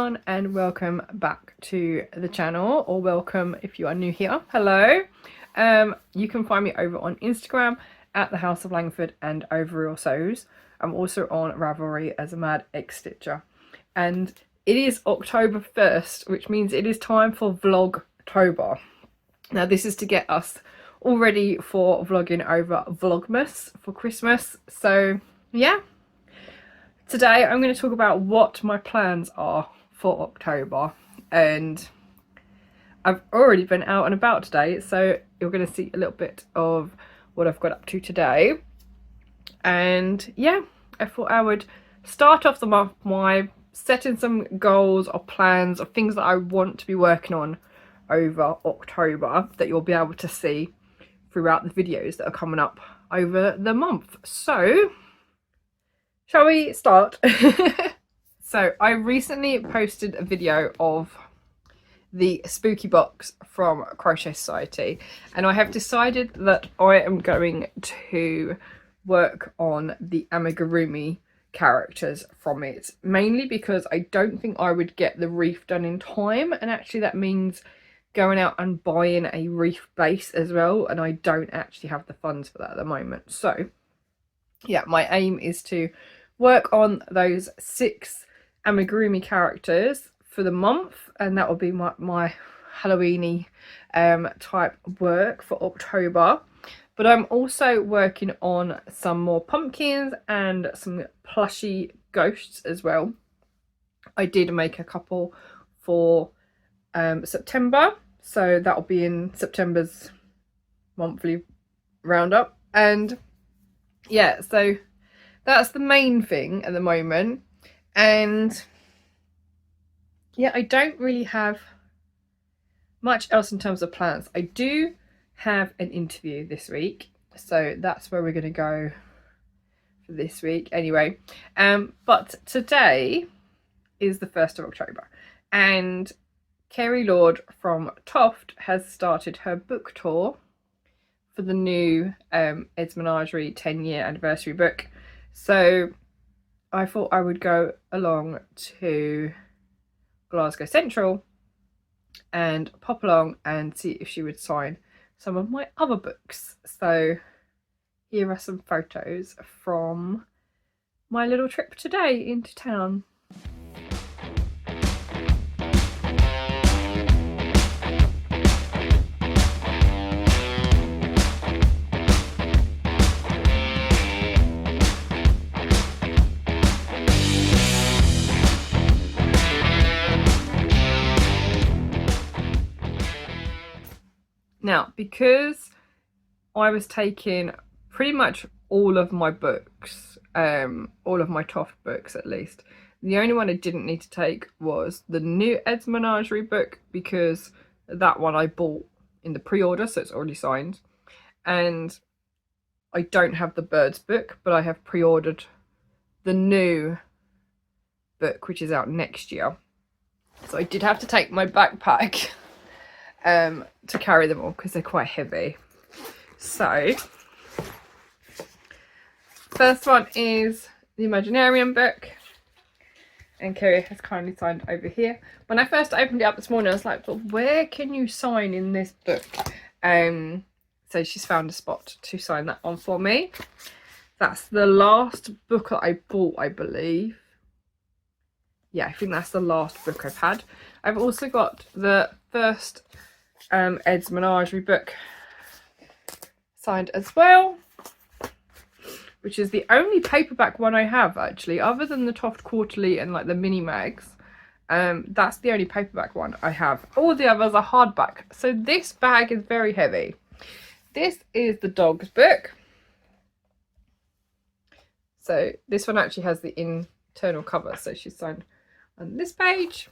everyone, and welcome back to the channel, or welcome if you are new here. Hello. You can find me over on Instagram at the House of Langford and Overall Sews. I'm also on Ravelry as a Mad Egg Stitcher, and it is October 1st, which means it is time for Vlogtober. Now this is to get us all ready for vlogging over Vlogmas for Christmas. So yeah, today I'm going to talk about what my plans are for October, and I've already been out and about today, so you're going to see a little bit of what I've got up to today. And yeah, I thought I would start off the month by setting some goals or plans or things that I want to be working on over October that you'll be able to see throughout the videos that are coming up over the month. So shall we start? So I recently posted a video of the spooky box from Crochet Society, and I have decided that I am going to work on the amigurumi characters from it, mainly because I don't think I would get the wreath done in time, and actually that means going out and buying a wreath base as well, and I don't actually have the funds for that at the moment. So yeah, my aim is to work on those 6 amigurumi characters for the month, and that will be my Halloweeny type work for October. But I'm also working on some more pumpkins and some plushy ghosts as well. I did make a couple for September, so that'll be in September's monthly roundup. And yeah, so that's the main thing at the moment. And yeah, I don't really have much else in terms of plans. I do have an interview this week, so that's where we're going to go for this week anyway. But today is the 1st of October, and Kerry from TOFT has started her book tour for the new Ed's Menagerie 10-year anniversary book. So I thought I would go along to Glasgow Central and pop along and see if she would sign some of my other books. So here are some photos from my little trip today into town. Now, because I was taking pretty much all of my books, all of my TOFT books at least, the only one I didn't need to take was the new Ed's Menagerie book, because that one I bought in the pre-order, so it's already signed. And I don't have the birds book, but I have pre-ordered the new book, which is out next year. So I did have to take my backpack to carry them all because they're quite heavy. So first one is the Imaginarium book, and Kerry has kindly signed over here. When I first opened it up this morning, I was like, but where can you sign in this book? So she's found a spot to sign that one for me. That's the last book that I bought, I believe. Yeah, I think that's the last book I've had. I've also got the first Ed's Menagerie book signed as well, which is the only paperback one I have actually, other than the TOFT Quarterly and like the mini mags. That's the only paperback one I have. All the others are hardback. So this bag is very heavy. This is the dog's book. So this one actually has the internal cover, so she's signed on this page.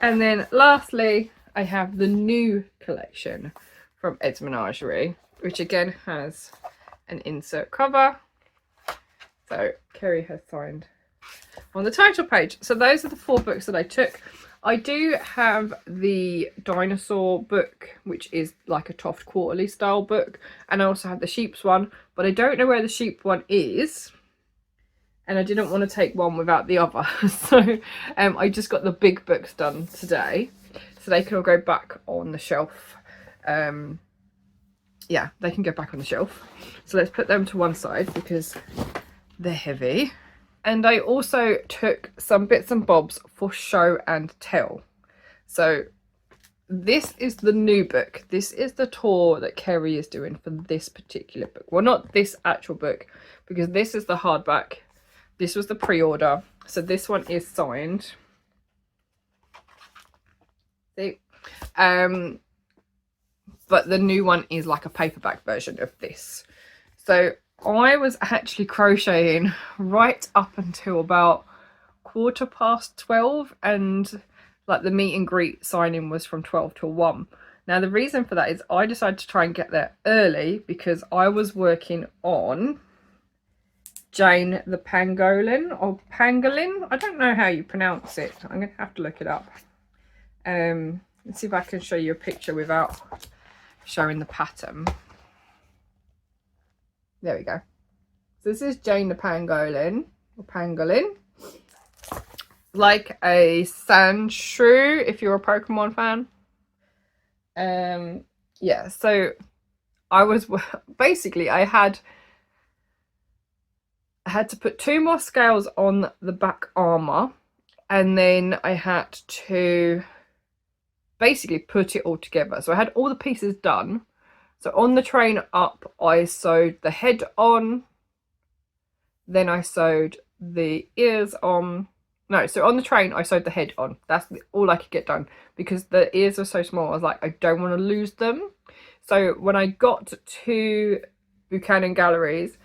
And then lastly, I have the new collection from Ed's Menagerie, which again has an insert cover. So Kerry has signed on the title page. So those are the 4 books that I took. I do have the dinosaur book, which is like a TOFT Quarterly style book, and I also have the sheep's one, but I don't know where the sheep one is. and I didn't want to take one without the other. So I just got the big books done today, so they can all go back on the shelf. Yeah, they can go back on the shelf. So let's put them to one side because they're heavy. And I also took some bits and bobs for show and tell. So this is the new book. This is the tour that Kerry is doing for this particular book. Well, not this actual book, because this is the hardback. This was the pre-order. So this one is signed. See? But the new one is like a paperback version of this. So I was actually crocheting right up until about 12:15, and like the meet and greet signing was from 12 till 1. Now the reason for that is I decided to try and get there early because I was working on Jane the Pangolin, or Pangolin. I don't know how you pronounce it. I'm going to have to look it up. Let's see if I can show you a picture without showing the pattern. There we go. So this is Jane the Pangolin, or Pangolin. Like a sand shrew, if you're a Pokemon fan. Yeah, so I was basically I had to put 2 more scales on the back armor, and then I had to basically put it all together. So I had all the pieces done. So on the train up, I sewed the head on, then I sewed the ears on. No, so on the train I sewed the head on. That's all I could get done because the ears are so small. I was like, I don't want to lose them. So when I got to Buchanan Galleries,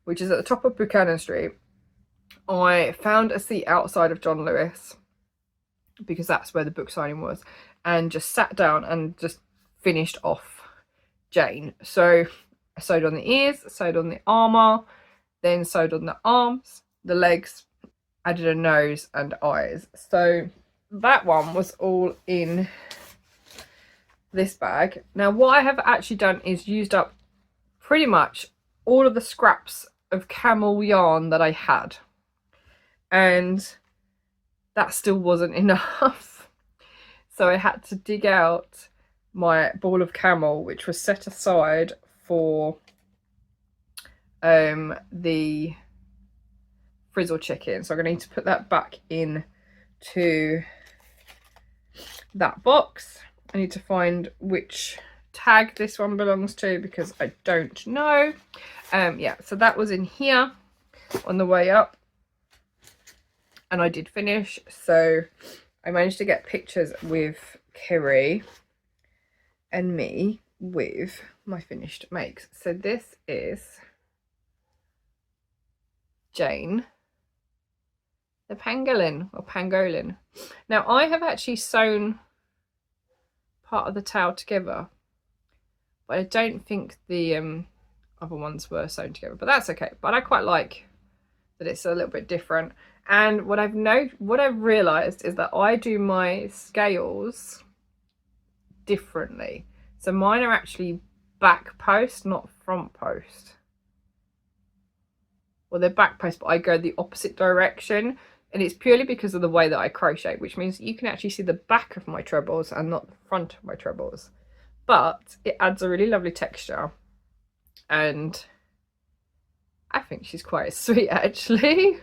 which is at the top of Buchanan Street, I found a seat outside of John Lewis because that's where the book signing was, and just sat down and just finished off Jane. So I sewed on the ears, sewed on the armour, then sewed on the arms, the legs, added a nose and eyes. So that one was all in this bag. Now what I have actually done is used up pretty much all of the scraps of camel yarn that I had, and that still wasn't enough. So I had to dig out my ball of camel, which was set aside for the frizzle chicken. So I'm going to need to put that back in to that box. I need to find which tag this one belongs to because I don't know. Yeah, so that was in here on the way up, and I did finish. So I managed to get pictures with Kerry and me with my finished makes. So this is Jane the Pangolin, or Pangolin. Now I have actually sewn part of the tail together, but I don't think the other ones were sewn together, but that's okay. But I quite like that it's a little bit different. And what I've realized is that I do my scales differently. So mine are actually back post, not front post. Well, they're back post, but I go the opposite direction, and it's purely because of the way that I crochet, which means you can actually see the back of my trebles and not the front of my trebles. But it adds a really lovely texture, and I think she's quite sweet actually.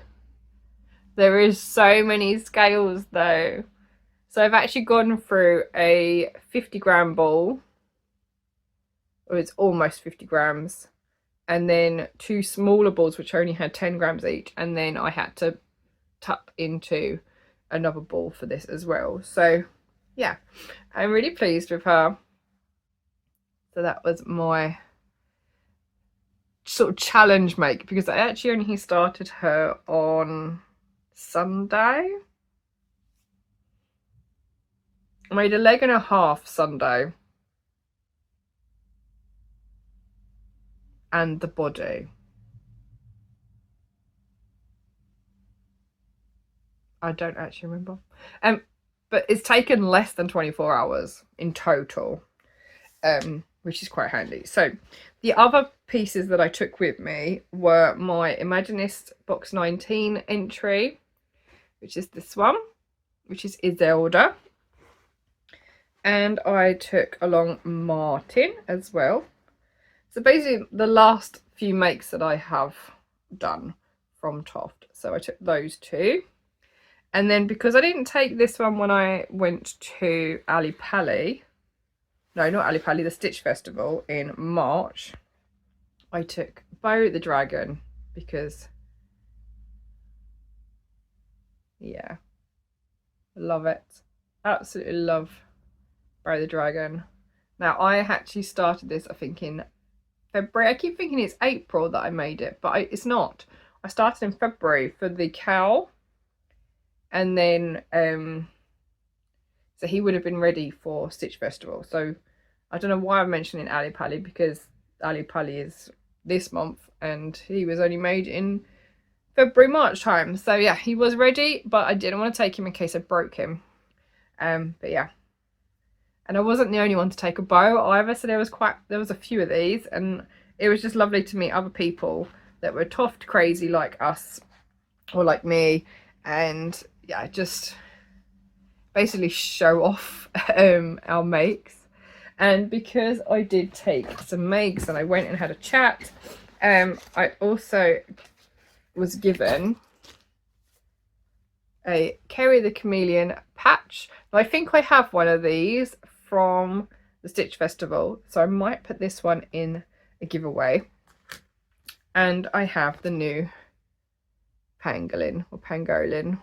There is so many scales though. So I've actually gone through a 50-gram ball, or it's almost 50 grams, and then 2 smaller balls which only had 10 grams each, and then I had to tuck into another ball for this as well. So yeah, I'm really pleased with her. So that was my sort of challenge make, because I actually only started her on Sunday. I made a leg and a half Sunday, and the body. I don't actually remember. But it's taken less than 24 hours in total. which is quite handy. So the other pieces that I took with me were my Imaginist box 19 entry, which is this one, which is Iselda. And I took along Martin as well. So basically the last few makes that I have done from TOFT. So I took those two. And then because I didn't take this one when I went to Ali Pali, no, not Ali Pali, the Stitch Festival in March, I took Bo the Dragon because, yeah, love it. Absolutely love Bo the Dragon. Now, I actually started this, I think, in February. I keep thinking it's April that I made it, but it's not. I started in February for the cow. And then, so he would have been ready for Stitch Festival. So I don't know why I'm mentioning Ali Pali, because Ali Pali is this month and he was only made in February, March time. So yeah, he was ready, but I didn't want to take him in case I broke him. But yeah. And I wasn't the only one to take a bow either, so there was a few of these, and it was just lovely to meet other people that were TOFT crazy like us, or like me, and yeah, just basically show off our makes. And because I did take some makes and I went and had a chat, I also was given a Kerry the Chameleon patch. Now, I think I have one of these from the Stitch Festival, so I might put this one in a giveaway. And I have the new pangolin or pangolin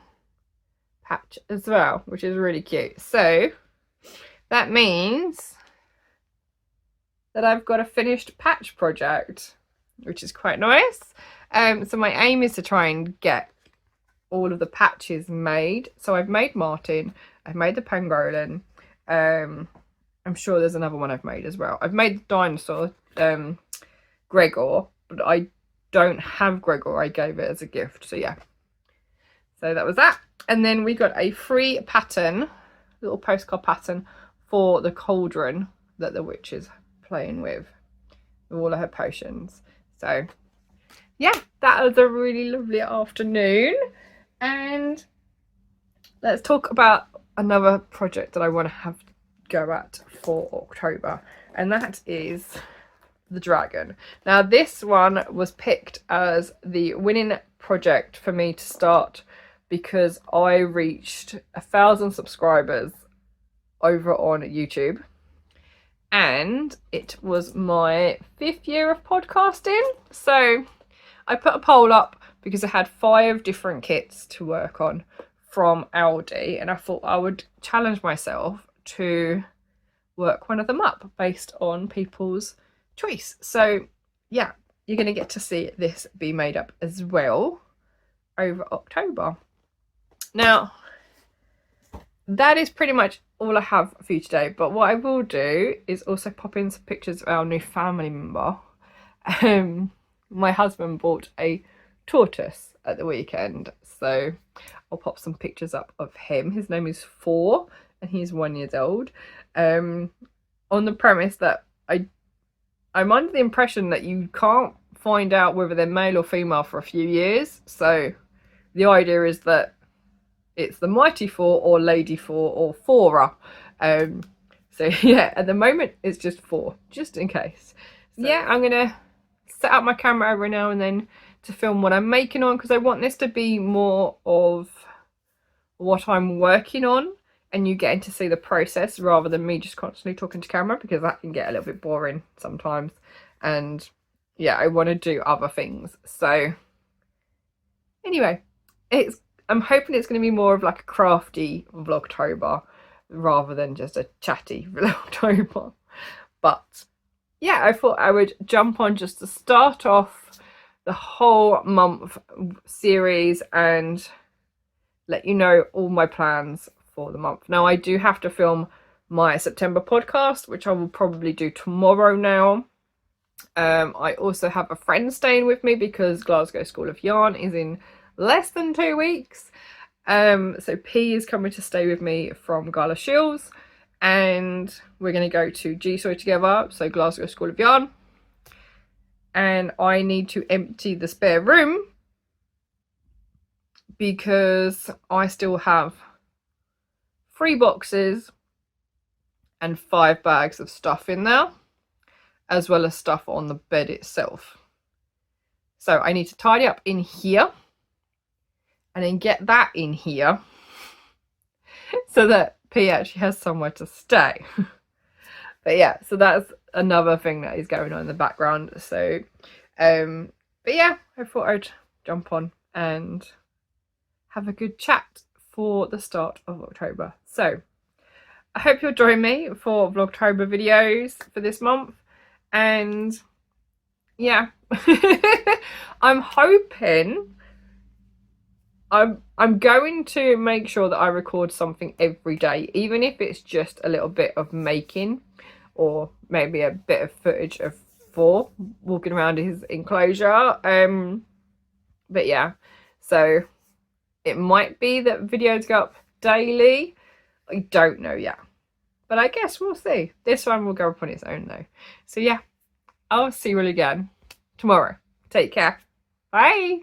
patch as well, which is really cute. So that means that I've got a finished patch project, which is quite nice. So my aim is to try and get all of the patches made. So I've made Martin, I've made the pangolin, I'm sure there's another one I've made as well. I've made the dinosaur, Gregor, but I don't have Gregor. I gave it as a gift. So yeah. So that was that. And then we got a free pattern, little postcard pattern for the cauldron that the witch is playing with all of her potions. So yeah, that was a really lovely afternoon. And let's talk about another project that I want to have go at for October, and that is the dragon. Now this one was picked as the winning project for me to start because I reached 1,000 subscribers over on YouTube, and it was my 5th year of podcasting. So I put a poll up because I had 5 different kits to work on from Aldi, and I thought I would challenge myself to work one of them up based on people's choice. So yeah, you're going to get to see this be made up as well over October. Now that is pretty much all I have for you today, but what I will do is also pop in some pictures of our new family member. My husband bought a tortoise at the weekend, so I'll pop some pictures up of him. His name is 4 and he's 1 year old, on the premise that I'm under the impression that you can't find out whether they're male or female for a few years. So the idea is that it's the Mighty 4 or Lady 4 or Fora. So yeah, at the moment it's just 4, just in case. So yeah, I'm gonna set up my camera every now and then to film what I'm making on, because I want this to be more of what I'm working on and you getting to see the process rather than me just constantly talking to camera, because that can get a little bit boring sometimes. And yeah, I want to do other things. So anyway, I'm hoping it's going to be more of like a crafty Vlogtober rather than just a chatty Vlogtober. But yeah, I thought I would jump on just to start off the whole month series and let you know all my plans for the month. Now I do have to film my September podcast, which I will probably do tomorrow now. I also have a friend staying with me because Glasgow School of Yarn is in less than 2 weeks. So P is coming to stay with me from Gala Shields, and we're going to go to GSOY together, so Glasgow School of Yarn, and I need to empty the spare room because I still have 3 boxes and 5 bags of stuff in there, as well as stuff on the bed itself. So I need to tidy up in here and then get that in here so that P actually has somewhere to stay. But yeah, so that's another thing that is going on in the background. So but yeah, I thought I'd jump on and have a good chat for the start of October. So I hope you'll join me for Vlogtober videos for this month, and yeah, I'm hoping I'm going to make sure that I record something every day, even if it's just a little bit of making or maybe a bit of footage of Thor walking around his enclosure. But yeah, so it might be that videos go up daily. I don't know yet, but I guess we'll see. This one will go up on its own though. So yeah, I'll see you all again tomorrow. Take care. Bye.